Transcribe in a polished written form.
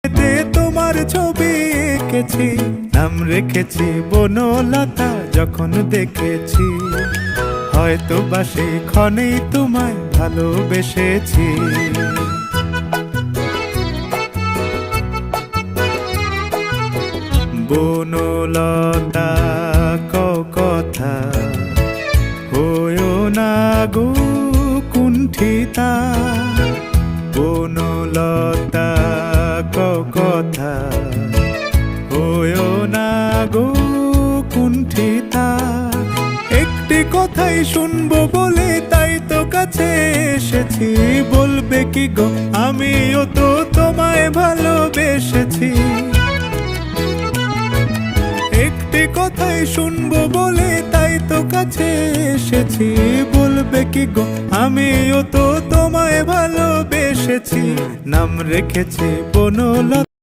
এতে তোমার ছবি এঁকেছি, নাম রেখেছি বনলতা। যখন দেখেছি হয়তো বা সেই ক্ষণেই তোমায় ভালোবেসেছি। বনলতা কও কথা, হয়ো না গো কুণ্ঠিতা। বনলতা কও কথা, হয়ো না গো কুণ্ঠিতা। একটি কথাই শুনবো বলে তাই তো কাছে এসেছি। বলবে কি গো আমিও তো তোমায় ভালোবেসেছি। একটি কথাই শুনবো বলে তাই তো কাছে এসেছি। বলবে কি গো আমিও তো তোমায় ভালোবেসেছি। নাম রেখেছি বনলতা।